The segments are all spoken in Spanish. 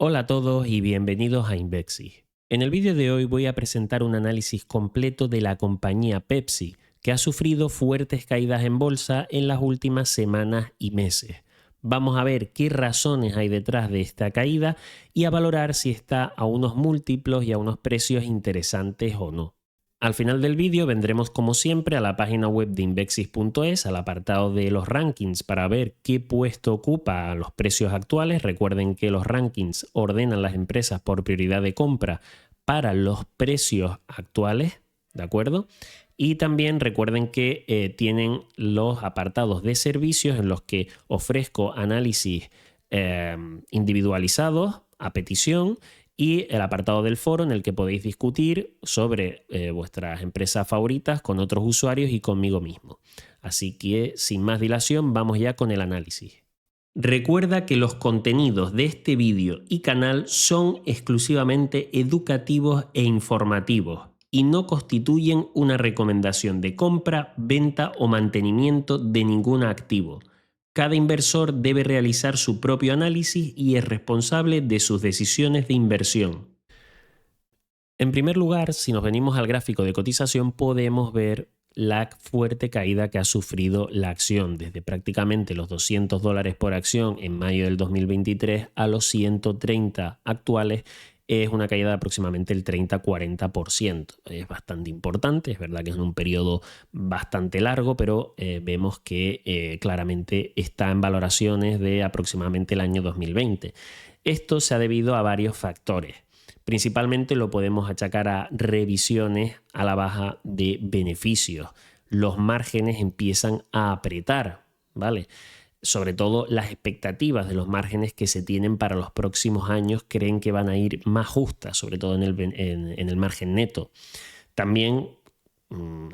Hola a todos y bienvenidos a Invexic. En el vídeo de hoy voy a presentar un análisis completo de la compañía Pepsi, que ha sufrido fuertes caídas en bolsa en las últimas semanas y meses. Vamos a ver qué razones hay detrás de esta caída y a valorar si está a unos múltiplos y a unos precios interesantes o no. Al final del vídeo vendremos como siempre a la página web de Invexic.es, al apartado de los rankings para ver qué puesto ocupa los precios actuales. Recuerden que los rankings ordenan las empresas por prioridad de compra para los precios actuales, ¿de acuerdo? Y también recuerden que tienen los apartados de servicios en los que ofrezco análisis individualizados a petición, y el apartado del foro en el que podéis discutir sobre vuestras empresas favoritas con otros usuarios y conmigo mismo. Así que sin más dilación vamos ya con el análisis. Recuerda que los contenidos de este vídeo y canal son exclusivamente educativos e informativos y no constituyen una recomendación de compra, venta o mantenimiento de ningún activo. Cada inversor debe realizar su propio análisis y es responsable de sus decisiones de inversión. En primer lugar, si nos venimos al gráfico de cotización, podemos ver la fuerte caída que ha sufrido la acción, desde prácticamente los $200 por acción en mayo del 2023 a los 130 actuales. Es una caída de aproximadamente el 30-40%. Es bastante importante, es verdad que es en un periodo bastante largo, pero vemos que claramente está en valoraciones de aproximadamente el año 2020. Esto se ha debido a varios factores. Principalmente lo podemos achacar a revisiones a la baja de beneficios. Los márgenes empiezan a apretar, ¿vale? Sobre todo las expectativas de los márgenes que se tienen para los próximos años creen que van a ir más justas, sobre todo en el margen neto. También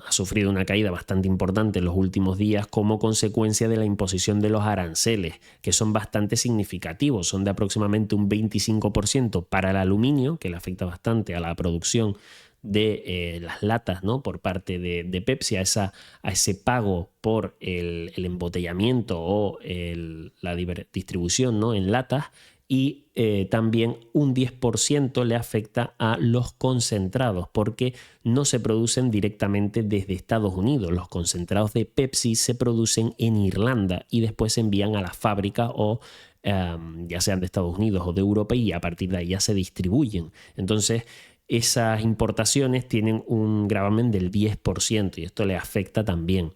ha sufrido una caída bastante importante en los últimos días como consecuencia de la imposición de los aranceles, que son bastante significativos, son de aproximadamente un 25% para el aluminio, que le afecta bastante a la producción de las latas, ¿no? Por parte de Pepsi, a ese pago por el embotellamiento o la distribución, ¿no? En latas. Y también un 10% le afecta a los concentrados porque no se producen directamente desde Estados Unidos. Los concentrados de Pepsi se producen en Irlanda y después se envían a la fábrica o ya sean de Estados Unidos o de Europa, y a partir de ahí ya se distribuyen. Entonces esas importaciones tienen un gravamen del 10% y esto le afecta también.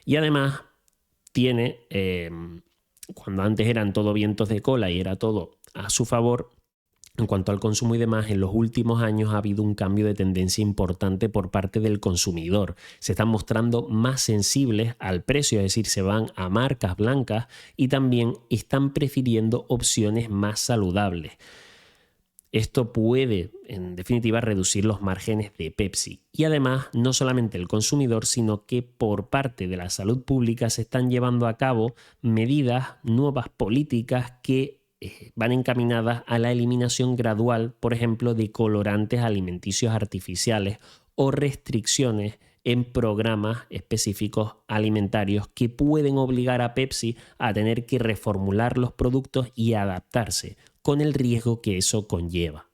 Y además tiene, cuando antes eran todo vientos de cola y era todo a su favor, en cuanto al consumo y demás, en los últimos años ha habido un cambio de tendencia importante por parte del consumidor. Se están mostrando más sensibles al precio, es decir, se van a marcas blancas y también están prefiriendo opciones más saludables. Esto puede, en definitiva, reducir los márgenes de Pepsi. Y además, no solamente el consumidor, sino que por parte de la salud pública se están llevando a cabo medidas, nuevas políticas que van encaminadas a la eliminación gradual, por ejemplo, de colorantes alimenticios artificiales o restricciones en programas específicos alimentarios que pueden obligar a Pepsi a tener que reformular los productos y adaptarse, con el riesgo que eso conlleva.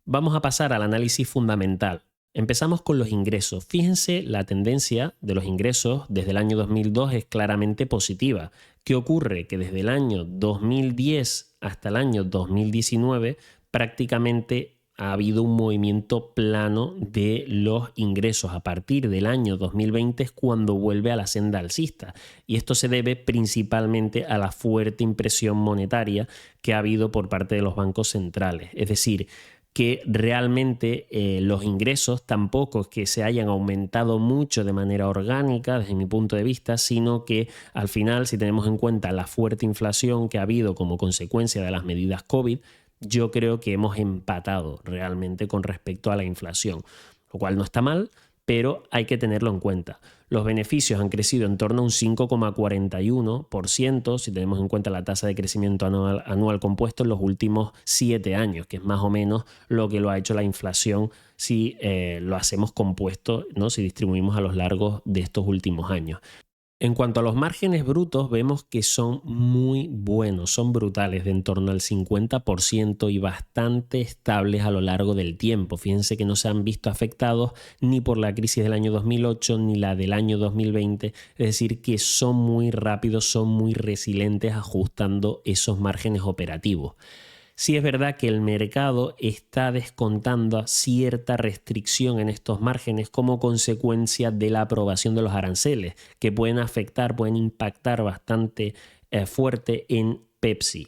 Vamos a pasar al análisis fundamental. Empezamos con los ingresos. Fíjense, la tendencia de los ingresos desde el año 2002 es claramente positiva. ¿Qué ocurre? Que desde el año 2010 hasta el año 2019 prácticamente ha habido un movimiento plano de los ingresos. A partir del año 2020 es cuando vuelve a la senda alcista, y esto se debe principalmente a la fuerte impresión monetaria que ha habido por parte de los bancos centrales. Es decir, que realmente los ingresos tampoco es que se hayan aumentado mucho de manera orgánica desde mi punto de vista, sino que al final, si tenemos en cuenta la fuerte inflación que ha habido como consecuencia de las medidas COVID, yo creo que hemos empatado realmente con respecto a la inflación, lo cual no está mal, pero hay que tenerlo en cuenta. Los beneficios han crecido en torno a un 5,41%, si tenemos en cuenta la tasa de crecimiento anual compuesto en los últimos 7 años, que es más o menos lo que lo ha hecho la inflación si lo hacemos compuesto, ¿no? Si distribuimos a lo largo de estos últimos años. En cuanto a los márgenes brutos, vemos que son muy buenos, son brutales, de en torno al 50% y bastante estables a lo largo del tiempo. Fíjense que no se han visto afectados ni por la crisis del año 2008 ni la del año 2020, es decir, que son muy rápidos, son muy resilientes ajustando esos márgenes operativos. Sí es verdad que el mercado está descontando cierta restricción en estos márgenes como consecuencia de la aprobación de los aranceles, que pueden afectar, pueden impactar bastante fuerte en Pepsi.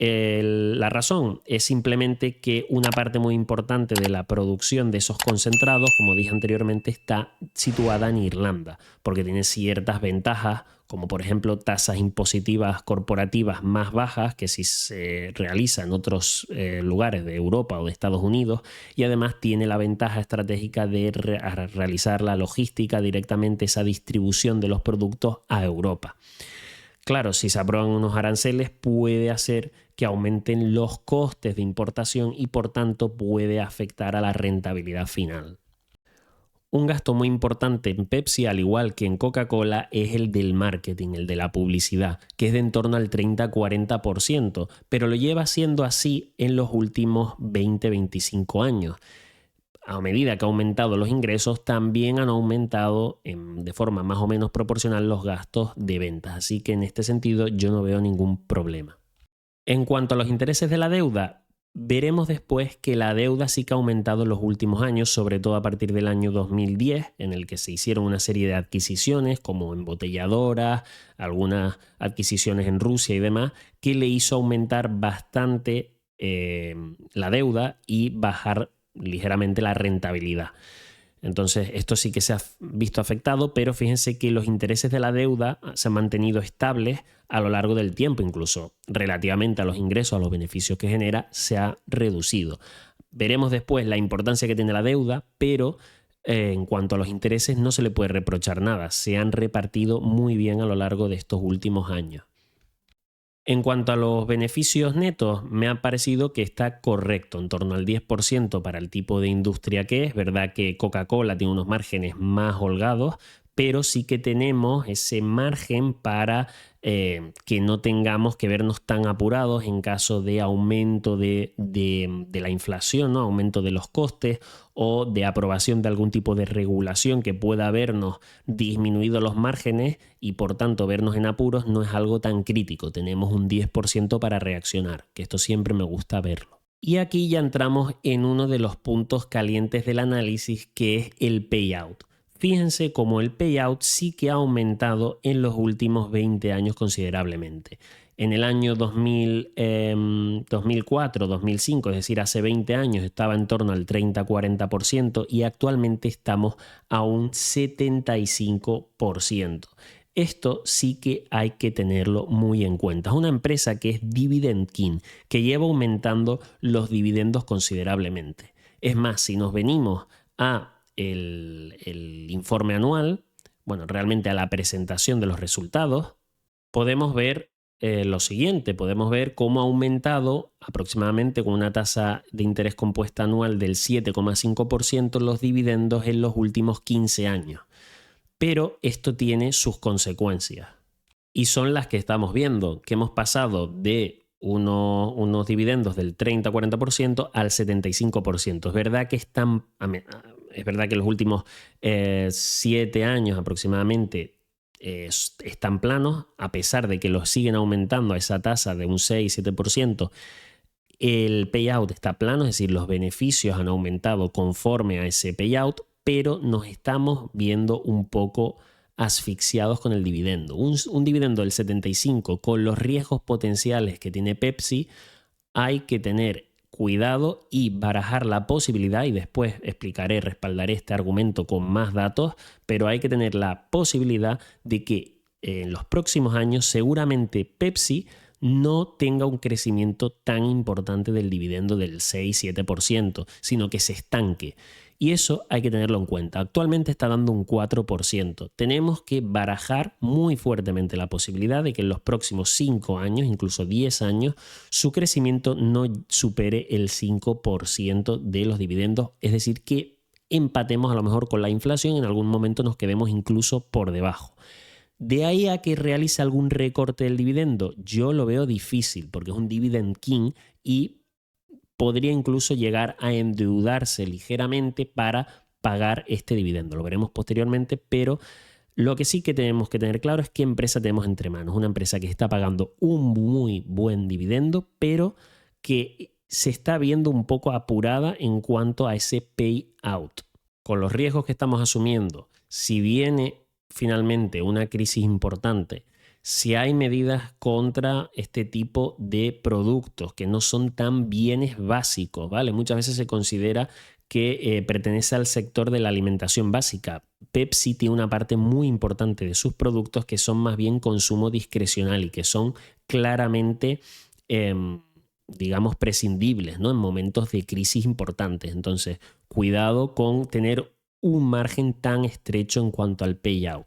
La razón es simplemente que una parte muy importante de la producción de esos concentrados, como dije anteriormente, está situada en Irlanda, porque tiene ciertas ventajas, como por ejemplo tasas impositivas corporativas más bajas que si se realiza en otros lugares de Europa o de Estados Unidos, y además tiene la ventaja estratégica de realizar la logística directamente, esa distribución de los productos a Europa. Claro, si se aprueban unos aranceles puede hacer que aumenten los costes de importación y por tanto puede afectar a la rentabilidad final. Un gasto muy importante en Pepsi, al igual que en Coca-Cola, es el del marketing, el de la publicidad, que es de en torno al 30-40%, pero lo lleva siendo así en los últimos 20-25 años. A medida que ha aumentado los ingresos, también han aumentado de forma más o menos proporcional los gastos de ventas. Así que en este sentido yo no veo ningún problema. En cuanto a los intereses de la deuda, veremos después que la deuda sí que ha aumentado en los últimos años, sobre todo a partir del año 2010, en el que se hicieron una serie de adquisiciones como embotelladoras, algunas adquisiciones en Rusia y demás, que le hizo aumentar bastante la deuda y bajar ligeramente la rentabilidad. Entonces esto sí que se ha visto afectado, pero fíjense que los intereses de la deuda se han mantenido estables a lo largo del tiempo, incluso relativamente a los ingresos, a los beneficios que genera, se ha reducido. Veremos después la importancia que tiene la deuda, pero en cuanto a los intereses no se le puede reprochar nada, se han repartido muy bien a lo largo de estos últimos años. En cuanto a los beneficios netos, me ha parecido que está correcto, en torno al 10% para el tipo de industria que es. Verdad que Coca-Cola tiene unos márgenes más holgados, pero sí que tenemos ese margen para que no tengamos que vernos tan apurados en caso de aumento de la inflación, ¿no? Aumento de los costes o de aprobación de algún tipo de regulación que pueda habernos disminuido los márgenes y por tanto vernos en apuros. No es algo tan crítico, tenemos un 10% para reaccionar, que esto siempre me gusta verlo. Y aquí ya entramos en uno de los puntos calientes del análisis, que es el payout. Fíjense cómo el payout sí que ha aumentado en los últimos 20 años considerablemente. En el año 2004, 2005, es decir, hace 20 años estaba en torno al 30-40% y actualmente estamos a un 75%. Esto sí que hay que tenerlo muy en cuenta. Es una empresa que es Dividend King, que lleva aumentando los dividendos considerablemente. Es más, si nos venimos a el informe anual, bueno, realmente a la presentación de los resultados, podemos ver lo siguiente, podemos ver cómo ha aumentado aproximadamente con una tasa de interés compuesta anual del 7,5% los dividendos en los últimos 15 años. Pero esto tiene sus consecuencias y son las que estamos viendo, que hemos pasado de unos dividendos del 30-40% al 75%. Es verdad que es verdad que los últimos 7 años aproximadamente están planos, a pesar de que los siguen aumentando a esa tasa de un 6-7%. El payout está plano, es decir, los beneficios han aumentado conforme a ese payout, pero nos estamos viendo un poco asfixiados con el dividendo. Un dividendo del 75 con los riesgos potenciales que tiene Pepsi, hay que tener cuidado y barajar la posibilidad, y después respaldaré este argumento con más datos, pero hay que tener la posibilidad de que en los próximos años seguramente Pepsi no tenga un crecimiento tan importante del dividendo del 6-7%, sino que se estanque. Y eso hay que tenerlo en cuenta. Actualmente está dando un 4%. Tenemos que barajar muy fuertemente la posibilidad de que en los próximos 5 años, incluso 10 años, su crecimiento no supere el 5% de los dividendos. Es decir, que empatemos a lo mejor con la inflación y en algún momento nos quedemos incluso por debajo. De ahí a que realice algún recorte del dividendo, yo lo veo difícil porque es un dividend king y podría incluso llegar a endeudarse ligeramente para pagar este dividendo. Lo veremos posteriormente, pero lo que sí que tenemos que tener claro es qué empresa tenemos entre manos. Una empresa que está pagando un muy buen dividendo, pero que se está viendo un poco apurada en cuanto a ese payout. Con los riesgos que estamos asumiendo, si viene finalmente una crisis importante, si hay medidas contra este tipo de productos que no son tan bienes básicos, ¿vale? Muchas veces se considera que pertenece al sector de la alimentación básica. Pepsi tiene una parte muy importante de sus productos que son más bien consumo discrecional y que son claramente, digamos, prescindibles, ¿no? En momentos de crisis importantes. Entonces, cuidado con tener un margen tan estrecho en cuanto al payout.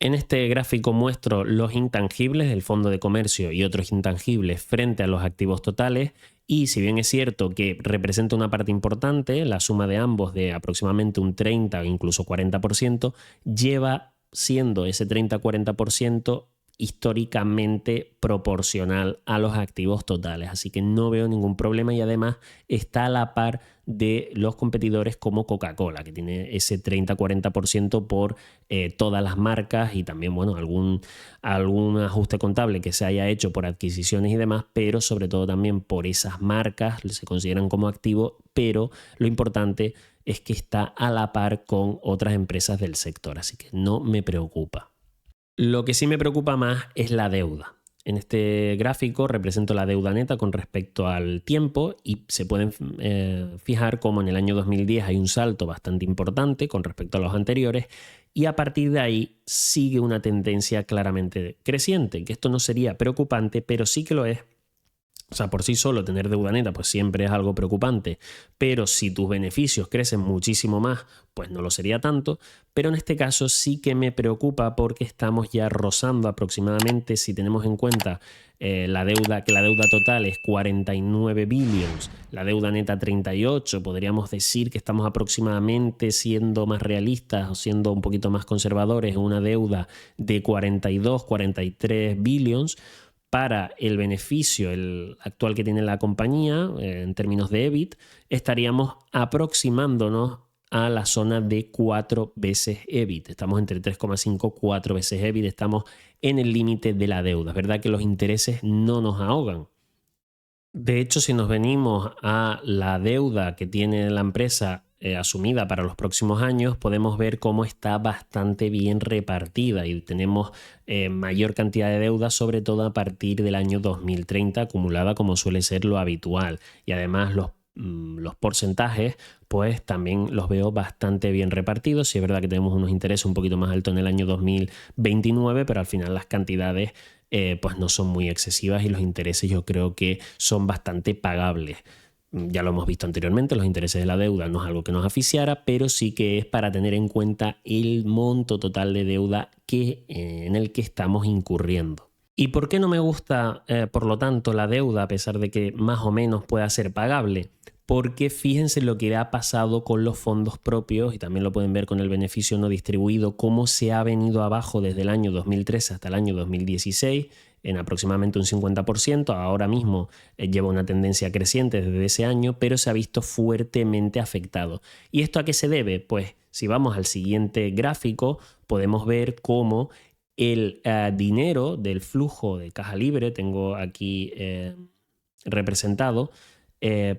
En este gráfico muestro los intangibles del fondo de comercio y otros intangibles frente a los activos totales y si bien es cierto que representa una parte importante, la suma de ambos de aproximadamente un 30 o incluso 40%, lleva siendo ese 30-40% históricamente proporcional a los activos totales. Así que no veo ningún problema y además está a la par de los competidores como Coca-Cola, que tiene ese 30-40% por todas las marcas y también, bueno, algún ajuste contable que se haya hecho por adquisiciones y demás, pero sobre todo también por esas marcas se consideran como activo, pero lo importante es que está a la par con otras empresas del sector, así que no me preocupa. Lo que sí me preocupa más es la deuda. En este gráfico represento la deuda neta con respecto al tiempo y se pueden fijar cómo en el año 2010 hay un salto bastante importante con respecto a los anteriores y a partir de ahí sigue una tendencia claramente creciente, que esto no sería preocupante, pero sí que lo es. O sea, por sí solo tener deuda neta pues siempre es algo preocupante, pero si tus beneficios crecen muchísimo más, pues no lo sería tanto, pero en este caso sí que me preocupa porque estamos ya rozando aproximadamente, si tenemos en cuenta la deuda total es 49 billions, la deuda neta 38, podríamos decir que estamos aproximadamente siendo más realistas o siendo un poquito más conservadores en una deuda de 42-43 billions, para el beneficio el actual que tiene la compañía en términos de EBIT, estaríamos aproximándonos a la zona de 4 veces EBIT. Estamos entre 3,5 y 4 veces EBIT, estamos en el límite de la deuda. Es verdad que los intereses no nos ahogan. De hecho, si nos venimos a la deuda que tiene la empresa asumida para los próximos años, podemos ver cómo está bastante bien repartida y tenemos mayor cantidad de deuda, sobre todo a partir del año 2030 acumulada, como suele ser lo habitual. Y además los porcentajes pues también los veo bastante bien repartidos. Sí es verdad que tenemos unos intereses un poquito más altos en el año 2029, pero al final las cantidades pues no son muy excesivas y los intereses yo creo que son bastante pagables. Ya lo hemos visto anteriormente, los intereses de la deuda no es algo que nos asfixiara, pero sí que es para tener en cuenta el monto total de deuda en el que estamos incurriendo. ¿Y por qué no me gusta, por lo tanto, la deuda a pesar de que más o menos pueda ser pagable? Porque fíjense lo que ha pasado con los fondos propios y también lo pueden ver con el beneficio no distribuido, cómo se ha venido abajo desde el año 2013 hasta el año 2016 en aproximadamente un 50%. Ahora mismo lleva una tendencia creciente desde ese año, pero se ha visto fuertemente afectado. ¿Y esto a qué se debe? Pues si vamos al siguiente gráfico podemos ver cómo el dinero del flujo de caja libre, tengo aquí representado,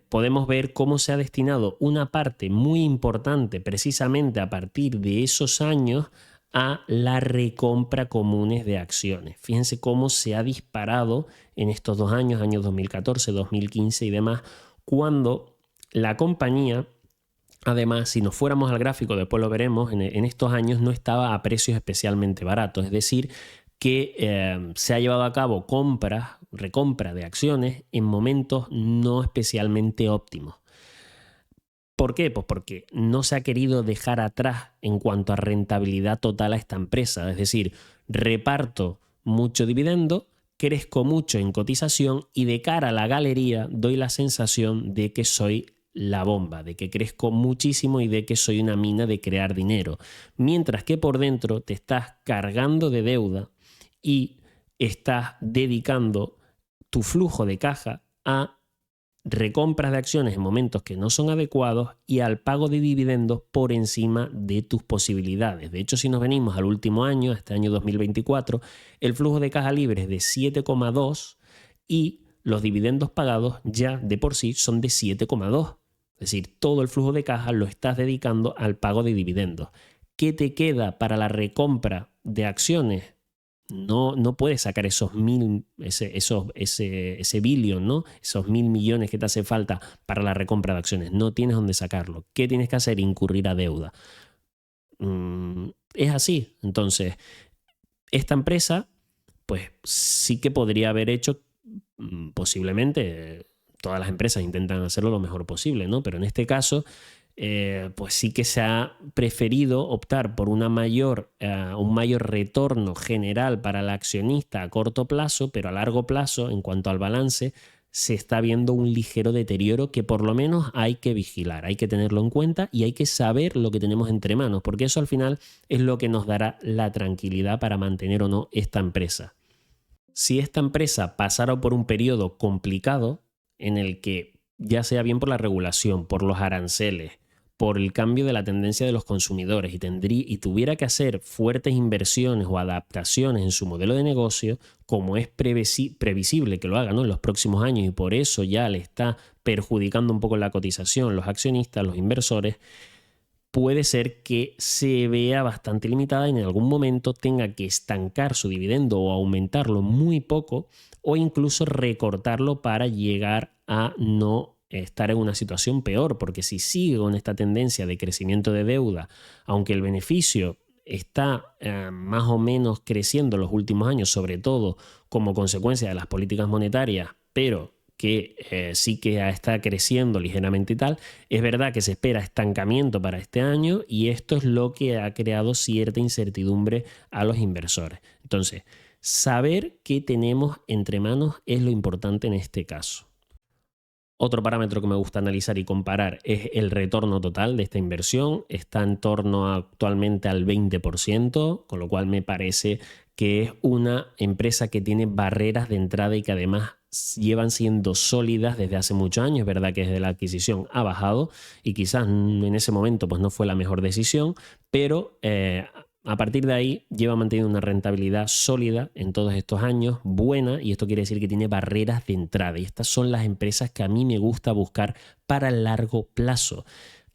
podemos ver cómo se ha destinado una parte muy importante precisamente a partir de esos años a la recompra comunes de acciones. Fíjense cómo se ha disparado en estos 2 años, años 2014, 2015 y demás, cuando la compañía, además, si nos fuéramos al gráfico, después lo veremos, en estos años no estaba a precios especialmente baratos, es decir, que se ha llevado a cabo recompra de acciones en momentos no especialmente óptimos. ¿Por qué? Pues porque no se ha querido dejar atrás en cuanto a rentabilidad total a esta empresa, es decir, reparto mucho dividendo, crezco mucho en cotización y de cara a la galería doy la sensación de que soy la bomba, de que crezco muchísimo y de que soy una mina de crear dinero. Mientras que por dentro te estás cargando de deuda y estás dedicando tu flujo de caja a recompras de acciones en momentos que no son adecuados y al pago de dividendos por encima de tus posibilidades. De hecho, si nos venimos al último año, este año 2024, el flujo de caja libre es de 7,2 y los dividendos pagados ya de por sí son de 7,2. Es decir, todo el flujo de caja lo estás dedicando al pago de dividendos. ¿Qué te queda para la recompra de acciones? No puedes sacar esos ese billón, ¿no? Esos 1.000 millones que te hace falta para la recompra de acciones. No tienes dónde sacarlo. ¿Qué tienes que hacer? Incurrir a deuda. Es así. Entonces, esta empresa, pues sí que podría haber hecho, posiblemente, todas las empresas intentan hacerlo lo mejor posible, ¿no? Pero en este caso, pues sí que se ha preferido optar por un mayor retorno general para el accionista a corto plazo, pero a largo plazo, en cuanto al balance, se está viendo un ligero deterioro que por lo menos hay que vigilar, hay que tenerlo en cuenta y hay que saber lo que tenemos entre manos, porque eso al final es lo que nos dará la tranquilidad para mantener o no esta empresa. Si esta empresa pasara por un periodo complicado en el que, ya sea bien por la regulación, por los aranceles, por el cambio de la tendencia de los consumidores y tuviera que hacer fuertes inversiones o adaptaciones en su modelo de negocio, como es previsible que lo haga, ¿no?, en los próximos años, y por eso ya le está perjudicando un poco la cotización, los accionistas, los inversores, puede ser que se vea bastante limitada y en algún momento tenga que estancar su dividendo o aumentarlo muy poco o incluso recortarlo para llegar a no estar en una situación peor, porque si sigue con esta tendencia de crecimiento de deuda, aunque el beneficio está más o menos creciendo en los últimos años, sobre todo como consecuencia de las políticas monetarias, pero que sí que está creciendo ligeramente y tal, es verdad que se espera estancamiento para este año y esto es lo que ha creado cierta incertidumbre a los inversores. Entonces, saber qué tenemos entre manos es lo importante en este caso. Otro parámetro que me gusta analizar y comparar es el retorno total de esta inversión. Está en torno actualmente al 20%, con lo cual me parece que es una empresa que tiene barreras de entrada y que además llevan siendo sólidas desde hace muchos años. Es verdad que desde la adquisición ha bajado y quizás en ese momento pues no fue la mejor decisión, pero a partir de ahí lleva manteniendo una rentabilidad sólida en todos estos años, buena, y esto quiere decir que tiene barreras de entrada. Y estas son las empresas que a mí me gusta buscar para el largo plazo.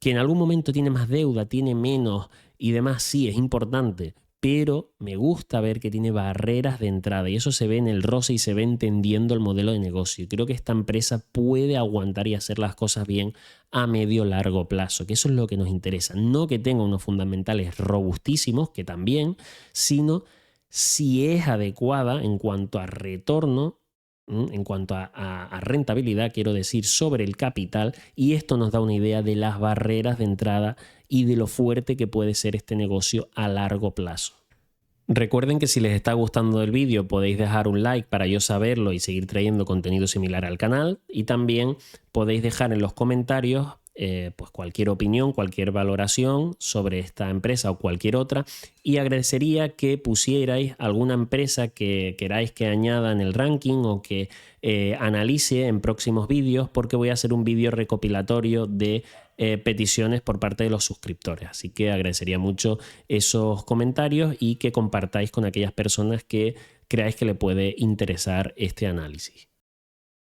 Que en algún momento tiene más deuda, tiene menos y demás, sí, es importante, pero me gusta ver que tiene barreras de entrada y eso se ve en el roce y se ve entendiendo el modelo de negocio. Y creo que esta empresa puede aguantar y hacer las cosas bien a medio largo plazo, que eso es lo que nos interesa. No que tenga unos fundamentales robustísimos, que también, sino si es adecuada en cuanto a retorno, en cuanto a rentabilidad, quiero decir, sobre el capital, y esto nos da una idea de las barreras de entrada y de lo fuerte que puede ser este negocio a largo plazo. Recuerden que si les está gustando el vídeo podéis dejar un like para yo saberlo y seguir trayendo contenido similar al canal, y también podéis dejar en los comentarios pues cualquier opinión, cualquier valoración sobre esta empresa o cualquier otra, y agradecería que pusierais alguna empresa que queráis que añada en el ranking o que analice en próximos vídeos, porque voy a hacer un vídeo recopilatorio de peticiones por parte de los suscriptores. Así que agradecería mucho esos comentarios y que compartáis con aquellas personas que creáis que le puede interesar este análisis.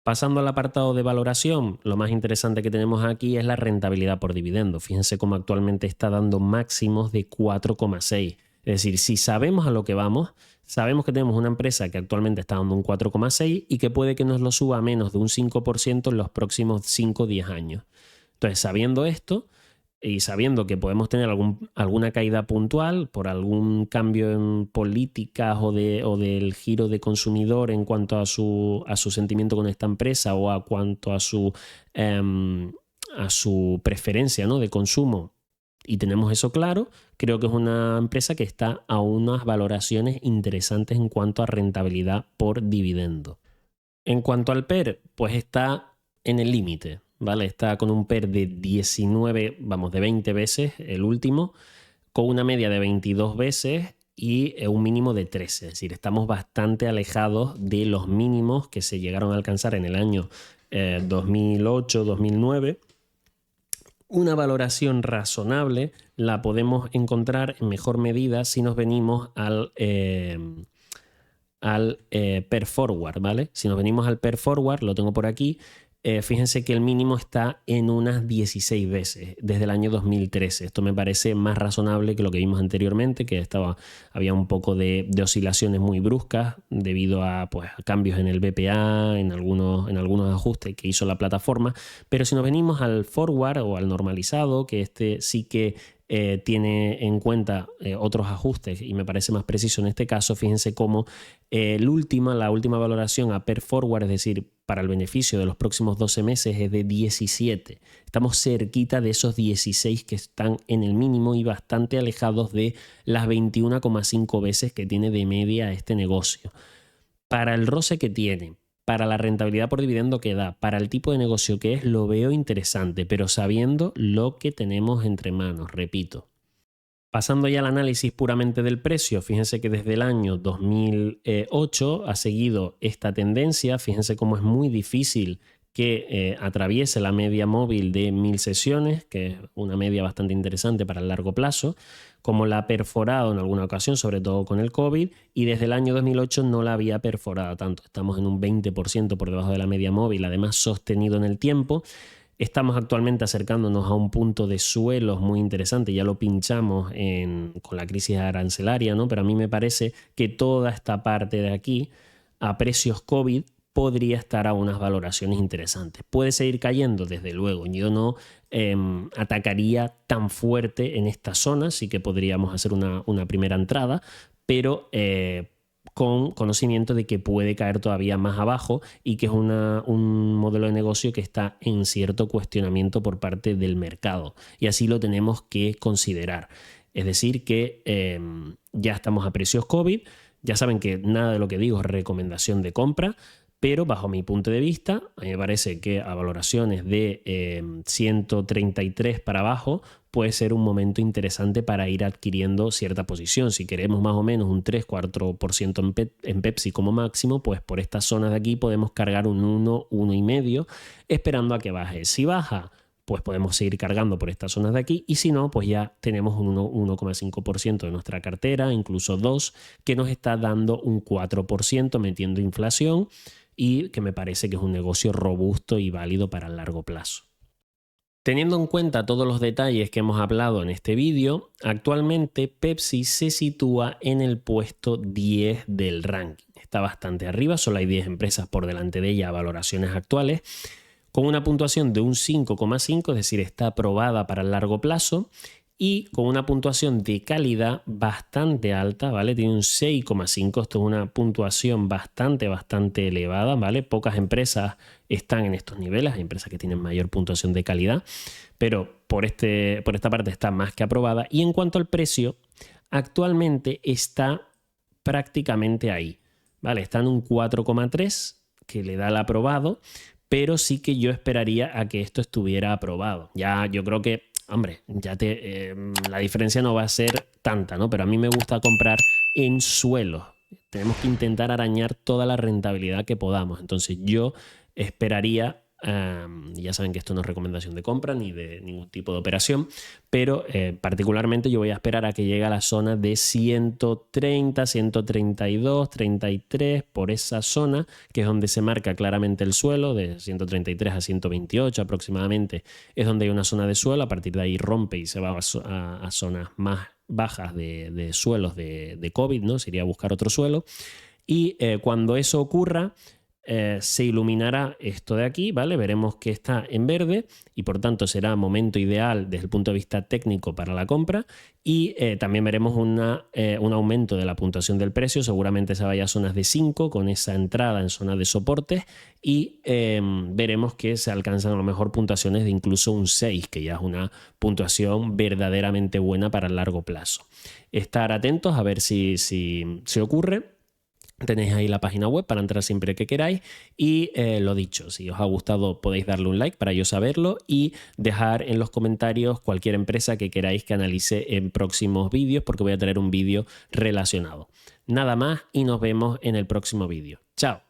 Pasando al apartado de valoración, lo más interesante que tenemos aquí es la rentabilidad por dividendo. Fíjense cómo actualmente está dando máximos de 4,6. Es decir, si sabemos a lo que vamos, sabemos que tenemos una empresa que actualmente está dando un 4,6 y que puede que nos lo suba a menos de un 5% en los próximos 5 o 10 años. Entonces, sabiendo esto y sabiendo que podemos tener alguna caída puntual por algún cambio en políticas o del giro de consumidor en cuanto a su sentimiento con esta empresa o a cuanto a su preferencia, ¿no?, de consumo, y tenemos eso claro, creo que es una empresa que está a unas valoraciones interesantes en cuanto a rentabilidad por dividendo. En cuanto al PER, pues está en el límite. ¿vale? Está con un PER de 19, vamos, de 20 veces, el último, con una media de 22 veces y un mínimo de 13. Es decir, estamos bastante alejados de los mínimos que se llegaron a alcanzar en el año 2008-2009. Una valoración razonable la podemos encontrar en mejor medida si nos venimos al PER Forward, ¿vale? Si nos venimos al PER Forward, lo tengo por aquí, fíjense que el mínimo está en unas 16 veces desde el año 2013. Esto me parece más razonable que lo que vimos anteriormente, que había un poco de oscilaciones muy bruscas debido a, pues, a cambios en el BPA, en algunos ajustes que hizo la plataforma. Pero si nos venimos al forward o al normalizado, que este sí que tiene en cuenta otros ajustes y me parece más preciso en este caso, fíjense cómo la última valoración a PER Forward, es decir, para el beneficio de los próximos 12 meses, es de 17. Estamos cerquita de esos 16 que están en el mínimo y bastante alejados de las 21,5 veces que tiene de media este negocio. Para el roce que tiene, para la rentabilidad por dividendo que da, para el tipo de negocio que es, lo veo interesante, pero sabiendo lo que tenemos entre manos, repito. Pasando ya al análisis puramente del precio, fíjense que desde el año 2008 ha seguido esta tendencia. Fíjense cómo es muy difícil que atraviese la media móvil de 1000 sesiones, que es una media bastante interesante para el largo plazo, como la ha perforado en alguna ocasión, sobre todo con el COVID, y desde el año 2008 no la había perforado tanto. Estamos en un 20% por debajo de la media móvil, además sostenido en el tiempo. Estamos actualmente acercándonos a un punto de suelos muy interesante, ya lo pinchamos con la crisis arancelaria, ¿no? Pero a mí me parece que toda esta parte de aquí, a precios COVID, podría estar a unas valoraciones interesantes. Puede seguir cayendo, desde luego. Yo no atacaría tan fuerte en esta zona, sí que podríamos hacer una primera entrada, pero con conocimiento de que puede caer todavía más abajo y que es un modelo de negocio que está en cierto cuestionamiento por parte del mercado. Y así lo tenemos que considerar. Es decir, que ya estamos a precios COVID. Ya saben que nada de lo que digo es recomendación de compra, pero bajo mi punto de vista, a mí me parece que a valoraciones de 133 para abajo puede ser un momento interesante para ir adquiriendo cierta posición. Si queremos más o menos un 3-4% en Pepsi como máximo, pues por estas zonas de aquí podemos cargar un 1-1,5 esperando a que baje. Si baja, pues podemos seguir cargando por estas zonas de aquí, y si no, pues ya tenemos un 1,5% de nuestra cartera, incluso 2%, que nos está dando un 4% metiendo inflación, y que me parece que es un negocio robusto y válido para el largo plazo. Teniendo en cuenta todos los detalles que hemos hablado en este vídeo, actualmente Pepsi se sitúa en el puesto 10 del ranking. Está bastante arriba, solo hay 10 empresas por delante de ella a valoraciones actuales, con una puntuación de un 5,5, es decir, está aprobada para el largo plazo, y con una puntuación de calidad bastante alta, ¿vale? Tiene un 6,5, esto es una puntuación bastante elevada, ¿vale? Pocas empresas están en estos niveles, hay empresas que tienen mayor puntuación de calidad, pero por esta parte está más que aprobada. Y en cuanto al precio, actualmente está prácticamente ahí, ¿vale? Está en un 4,3 que le da el aprobado, pero sí que yo esperaría a que esto estuviera aprobado. Ya yo creo que, hombre, la diferencia no va a ser tanta, ¿no? Pero a mí me gusta comprar en suelos. Tenemos que intentar arañar toda la rentabilidad que podamos. Entonces yo esperaría, ya saben que esto no es recomendación de compra ni de ningún tipo de operación, pero particularmente yo voy a esperar a que llegue a la zona de 130, 132, 33, por esa zona, que es donde se marca claramente el suelo, de 133 a 128 aproximadamente, es donde hay una zona de suelo. A partir de ahí rompe y se va a zonas más bajas de suelos de COVID, ¿no? Se iría a buscar otro suelo, y cuando eso ocurra, se iluminará esto de aquí, ¿vale? Veremos que está en verde y por tanto será momento ideal desde el punto de vista técnico para la compra, y también veremos un aumento de la puntuación del precio. Seguramente se vaya a zonas de 5 con esa entrada en zona de soportes, y veremos que se alcanzan a lo mejor puntuaciones de incluso un 6, que ya es una puntuación verdaderamente buena para el largo plazo. Estar atentos a ver si ocurre. Tenéis ahí la página web para entrar siempre que queráis y lo dicho, si os ha gustado podéis darle un like para yo saberlo y dejar en los comentarios cualquier empresa que queráis que analice en próximos vídeos porque voy a tener un vídeo relacionado. Nada más y nos vemos en el próximo vídeo. Chao.